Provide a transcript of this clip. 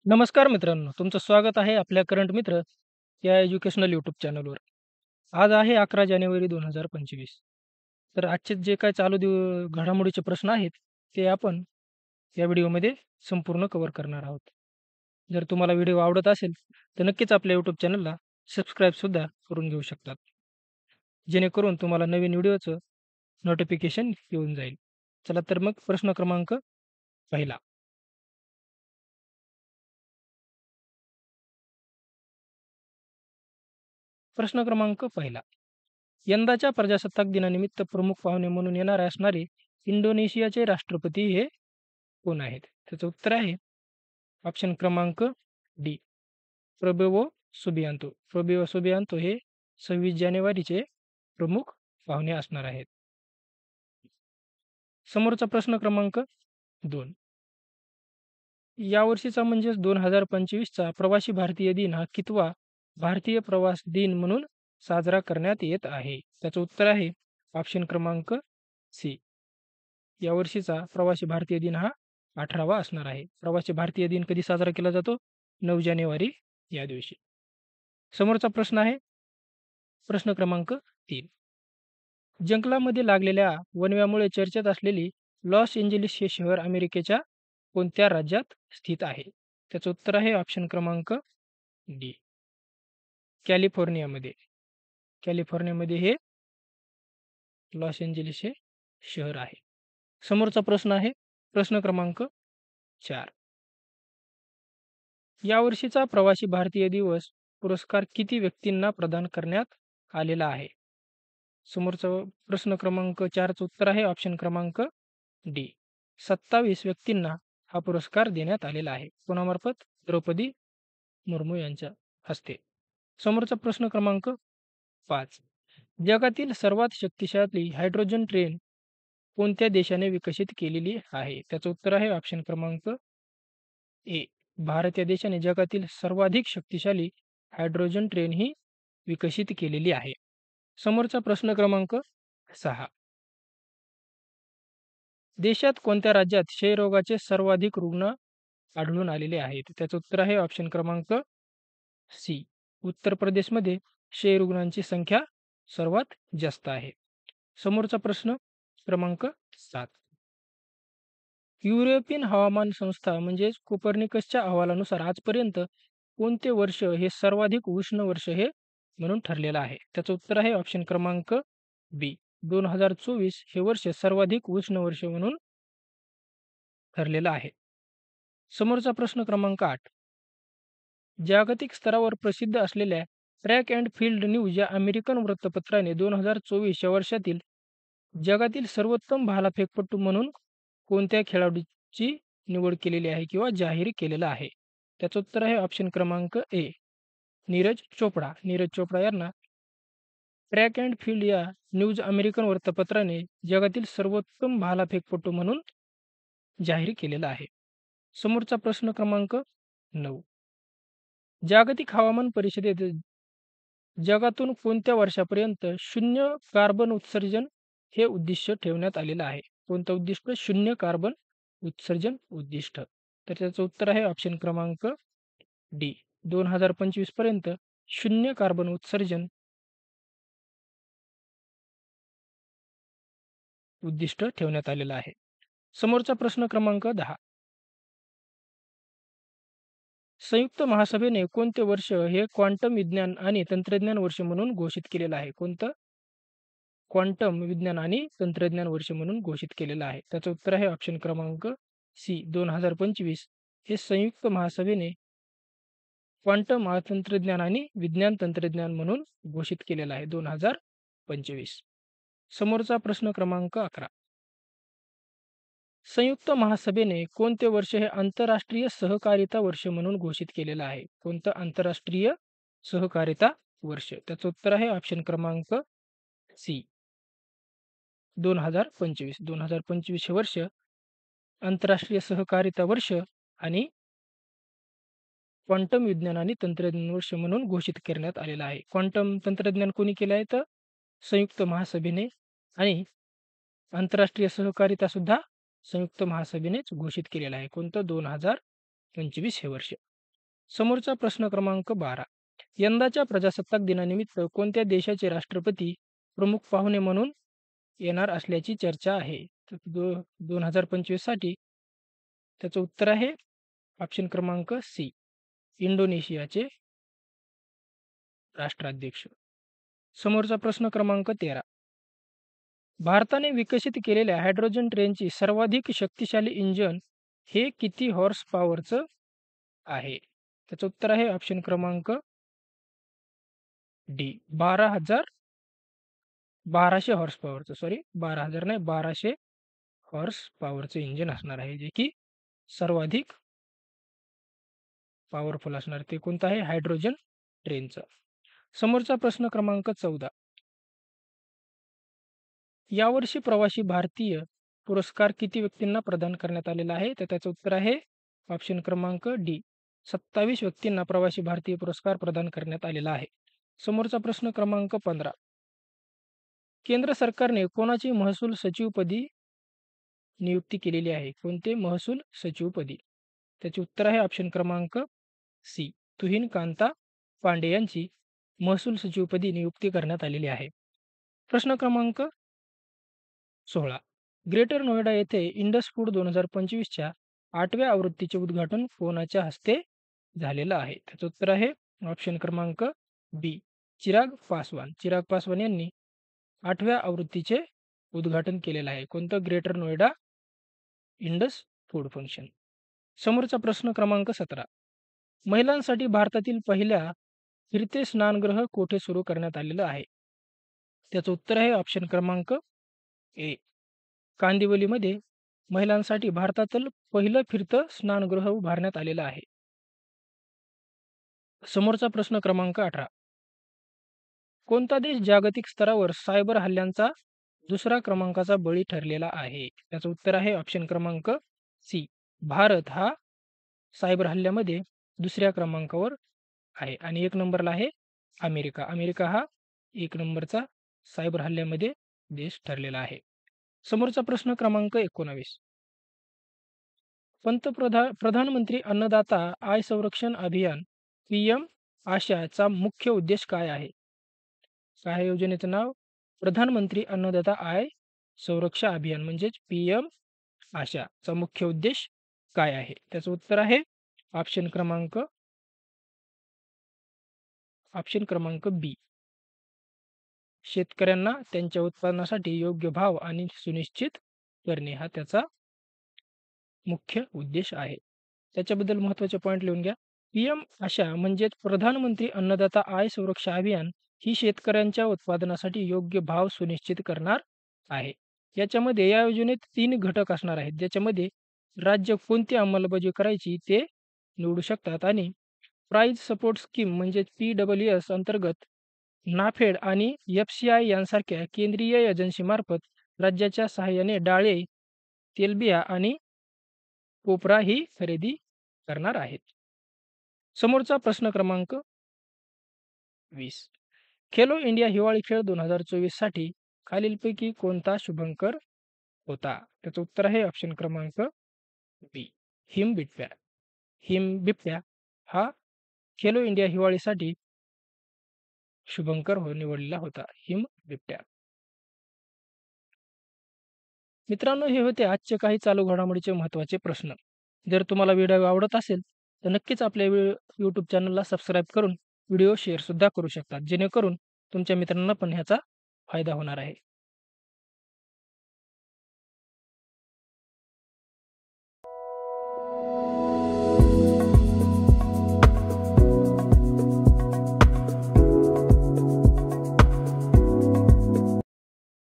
नमस्कार मित्रांनो, तुमचं स्वागत आहे आपल्या करंट मित्र या एज्युकेशनल यूट्यूब चॅनलवर. आज आहे 11 जानेवारी 2025. तर आजचे जे काही चालू घडामोडीचे प्रश्न आहेत, ते आपण या व्हिडिओमध्ये संपूर्ण कव्हर करणार आहोत. जर तुम्हाला व्हिडिओ आवडत असेल, तर नक्कीच आपल्या यूट्यूब चॅनलला सबस्क्राईबसुद्धा करून घेऊ शकतात. जेणेकरून तुम्हाला नवीन व्हिडिओचं नोटिफिकेशन येऊन जाईल. चला तर मग प्रश्न क्रमांक पहिला. प्रश्न क्रमांक पहिला. यंदाच्या प्रजासत्ताक दिनानिमित्त प्रमुख पाहुणे म्हणून येणार असणारे इंडोनेशियाचे राष्ट्रपती हे कोण आहेत? त्याचं उत्तर आहे ऑप्शन क्रमांक D. Prabowo Subianto. Prabowo Subianto हे 26 जानेवारीचे प्रमुख पाहुणे असणार आहेत. समोरचा प्रश्न क्रमांक 2. यावर्षीचा म्हणजेच 2025चा प्रवासी भारतीय दिन हा कितवा भारतीय प्रवास दिन म्हणून साजरा करण्यात येत आहे? त्याचं उत्तर आहे ऑप्शन क्रमांक सी. यावर्षीचा प्रवासी भारतीय दिन हा 18वा असणार आहे. प्रवासी भारतीय दिन कधी साजरा केला जातो? 9 जानेवारी या दिवशी. समोरचा प्रश्न आहे प्रश्न क्रमांक 3. जंगलामध्ये लागलेल्या वणव्यामुळे चर्चेत असलेली लॉस एंजेलिस हे शहर अमेरिकेच्या कोणत्या राज्यात स्थित आहे? त्याचं उत्तर आहे ऑप्शन क्रमांक डी. कॅलिफोर्नियामध्ये. कॅलिफोर्नियामध्ये हे लॉस एंजेलिस हे शहर आहे. समोरचा प्रश्न आहे प्रश्न क्रमांक 4. यावर्षीचा प्रवासी भारतीय दिवस पुरस्कार किती व्यक्तींना प्रदान करण्यात आलेला आहे? समोरचा प्रश्न क्रमांक 4चं उत्तर आहे ऑप्शन क्रमांक डी. 27 व्यक्तींना हा पुरस्कार देण्यात आलेला आहे. कोणामार्फत? द्रौपदी मुर्मू यांच्या हस्ते. समोरचा प्रश्न क्रमांक 5. जगातील सर्वात शक्तिशाली हायड्रोजन ट्रेन कोणत्या देशाने विकसित केलेली आहे? त्याचं उत्तर आहे ऑप्शन क्रमांक ए. भारत या देशाने जगातील सर्वाधिक शक्तिशाली हायड्रोजन ट्रेन ही विकसित केलेली आहे. समोरचा प्रश्न क्रमांक 6. देशात कोणत्या राज्यात क्षयरोगाचे सर्वाधिक रुग्ण आढळून आलेले आहेत? त्याचं उत्तर आहे ऑप्शन क्रमांक सी. उत्तर प्रदेशमध्ये क्षयरुग्णांची संख्या सर्वात जास्त आहे. समोरचा प्रश्न क्रमांक 7. युरोपियन हवामान संस्था म्हणजेच कोपर्निकसच्या अहवालानुसार आजपर्यंत कोणते वर्ष हे सर्वाधिक उष्ण वर्ष हे म्हणून ठरलेलं आहे? त्याचं उत्तर आहे ऑप्शन क्रमांक बी. 2024 हे वर्ष सर्वाधिक उष्ण वर्ष म्हणून ठरलेलं आहे. समोरचा प्रश्न क्रमांक 8. जागतिक स्तरावर प्रसिद्ध असलेल्या ट्रॅक अँड फील्ड न्यूज या अमेरिकन वृत्तपत्राने 2024 या वर्षातील जगातील सर्वोत्तम भालाफेकपटू म्हणून कोणत्या खेळाडूची निवड केलेली आहे किंवा जाहीर केलेलं आहे? त्याचं उत्तर आहे ऑप्शन क्रमांक ए. नीरज चोपडा. नीरज चोपडा यांना ट्रॅक अँड फील्ड या न्यूज अमेरिकन वृत्तपत्राने जगातील सर्वोत्तम भालाफेकपटू म्हणून जाहीर केलेला आहे. समोरचा प्रश्न क्रमांक 9. जागतिक हवामान परिषदेत जगातून कोणत्या वर्षापर्यंत शून्य कार्बन उत्सर्जन हे उद्दिष्ट ठेवण्यात आलेलं आहे? कोणतं उद्दिष्ट? शून्य कार्बन उत्सर्जन उद्दिष्ट. तर त्याचं उत्तर आहे ऑप्शन क्रमांक डी. 2025 पर्यंत शून्य कार्बन उत्सर्जन उद्दिष्ट ठेवण्यात आलेलं आहे. समोरचा प्रश्न क्रमांक 10. संयुक्त महासभेने कोणते वर्ष हे क्वांटम विज्ञान आणि तंत्रज्ञान वर्ष म्हणून घोषित केलेलं आहे? कोणतं? क्वांटम विज्ञान आणि तंत्रज्ञान वर्ष म्हणून घोषित केलेलं आहे. त्याचं उत्तर आहे ऑप्शन क्रमांक सी. 2025 हे संयुक्त महासभेने क्वांटम तंत्रज्ञान आणि विज्ञान तंत्रज्ञान म्हणून घोषित केलेलं आहे 2025. समोरचा प्रश्न क्रमांक 11. संयुक्त महासभेने कोणते वर्ष हे आंतरराष्ट्रीय सहकारिता वर्ष म्हणून घोषित केलेलं आहे? कोणतं आंतरराष्ट्रीय सहकारिता वर्ष? त्याचं उत्तर आहे ऑप्शन क्रमांक सी. 2025. 2025 हे वर्ष आंतरराष्ट्रीय सहकारिता वर्ष आणि क्वांटम विज्ञान आणि तंत्रज्ञान वर्ष म्हणून घोषित करण्यात आलेलं आहे. क्वांटम तंत्रज्ञान कोणी केलं आहे? तर संयुक्त महासभेने आणि आंतरराष्ट्रीय सहकारिता सुद्धा संयुक्त महासभेनेच घोषित केलेलं आहे. कोणतं? 2025 हे वर्ष. समोरचा प्रश्न क्रमांक 12. यंदाच्या प्रजासत्ताक दिनानिमित्त कोणत्या देशाचे राष्ट्रपती प्रमुख पाहुणे म्हणून येणार असल्याची चर्चा आहे? तर 2025 साठी त्याचं उत्तर आहे ऑप्शन क्रमांक सी, इंडोनेशियाचे राष्ट्राध्यक्ष. समोरचा प्रश्न क्रमांक 13. भारताने विकसित केलेल्या हायड्रोजन ट्रेनची सर्वाधिक शक्तिशाली इंजिन हे किती हॉर्स पॉवरचं आहे? त्याचं उत्तर आहे ऑप्शन क्रमांक डी, 1200 हॉर्स पॉवरचं. सॉरी, 12,000 नाही, 1200 हॉर्स पॉवरचं इंजिन असणार आहे, जे की सर्वाधिक पॉवरफुल असणार. ते कोणतं आहे? हायड्रोजन ट्रेनचं. समोरचा प्रश्न क्रमांक 14. यावर्षी प्रवासी भारतीय पुरस्कार किती व्यक्तींना प्रदान करण्यात आलेला आहे? तर त्याचं उत्तर आहे ऑप्शन क्रमांक डी, 27 व्यक्तींना प्रवासी भारतीय पुरस्कार प्रदान करण्यात आलेला आहे. समोरचा प्रश्न क्रमांक 15. केंद्र सरकारने कोणाची महसूल सचिवपदी नियुक्ती केलेली आहे? कोणते महसूल सचिवपदी? त्याचे उत्तर आहे ऑप्शन क्रमांक सी, तुहिन कांता पांडे यांची महसूल सचिवपदी नियुक्ती करण्यात आलेली आहे. प्रश्न क्रमांक 16. ग्रेटर नोएडा येथे इंडस फूड 2025च्या 8व्या आवृत्तीचे उद्घाटन कोणाच्या हस्ते झालेलं आहे? त्याचं उत्तर आहे ऑप्शन क्रमांक बी, चिराग पासवान. चिराग पासवान यांनी 8व्या आवृत्तीचे उद्घाटन केलेलं आहे. कोणतं? Greater Noida Indus food function. समोरचा प्रश्न क्रमांक 17. महिलांसाठी भारतातील पहिल्या फिरते स्नानगृह कोठे सुरू करण्यात आलेलं आहे? त्याचं उत्तर आहे ऑप्शन क्रमांक ए, कांदिवलीमध्ये महिलांसाठी भारतातील पहिलं फिरतं स्नानगृह उभारण्यात आलेलं आहे. समोरचा प्रश्न क्रमांक 18. कोणता देश जागतिक स्तरावर सायबर हल्ल्यांचा दुसरा क्रमांकाचा बळी ठरलेला आहे? त्याचं उत्तर आहे ऑप्शन क्रमांक सी, भारत हा सायबर हल्ल्यामध्ये दुसऱ्या क्रमांकावर आहे आणि 1 नंबरला आहे अमेरिका. अमेरिका हा 1 नंबरचा सायबर हल्ल्यामध्ये देश ठरलेला आहे. समोरचा प्रश्न क्रमांक 19. प्रधानमंत्री अन्नदाता आय संरक्षण अभियान पीएम आशाचा मुख्य उद्देश काय आहे? काय आहे योजनेचं नाव? प्रधानमंत्री अन्नदाता आय संरक्षण अभियान म्हणजेच पीएम आशाचा मुख्य उद्देश काय आहे? त्याचं उत्तर आहे ऑप्शन क्रमांक बी, शेतकऱ्यांना त्यांच्या उत्पादनासाठी योग्य भाव आणि सुनिश्चित करणे हा त्याचा मुख्य उद्देश आहे. त्याच्याबद्दल महत्त्वाचे पॉईंट लिहून घ्या. पीएम आशा म्हणजेच प्रधानमंत्री अन्नदाता आय सुरक्षा अभियान ही शेतकऱ्यांच्या उत्पादनासाठी योग्य भाव सुनिश्चित करणार आहे. याच्यामध्ये या योजनेत 3 घटक असणार आहेत, ज्याच्यामध्ये राज्य कोणती अंमलबजावणी करायची ते निवडू शकतात आणि प्राईस सपोर्ट स्कीम म्हणजेच PWS अंतर्गत नाफेड आणि एफसीआय यांसारख्या केंद्रीय एजन्सीमार्फत राज्याच्या सहाय्याने डाळे, तेलबिया आणि कोपरा ही खरेदी करणार आहेत. समोरचा प्रश्न क्रमांक 20. खेलो इंडिया हिवाळी खेळ 2024 साठी खालीलपैकी कोणता शुभंकर होता? त्याचं उत्तर आहे ऑप्शन क्रमांक बी, हिमबिबट्या. हिमबिबट्या हा खेलो इंडिया हिवाळीसाठी शुभंकर निवडलेला होता, हिमबिबट्या. मित्रांनो, हे होते आजचे काही चालू घडामोडीचे महत्त्वाचे प्रश्न. जर तुम्हाला व्हिडिओ आवडत असेल तर नक्कीच आपल्या यूट्यूब चॅनलला सबस्क्राईब करून व्हिडिओ शेअरसुद्धा करू शकतात, जेणेकरून तुमच्या मित्रांना पण ह्याचा फायदा होणार आहे.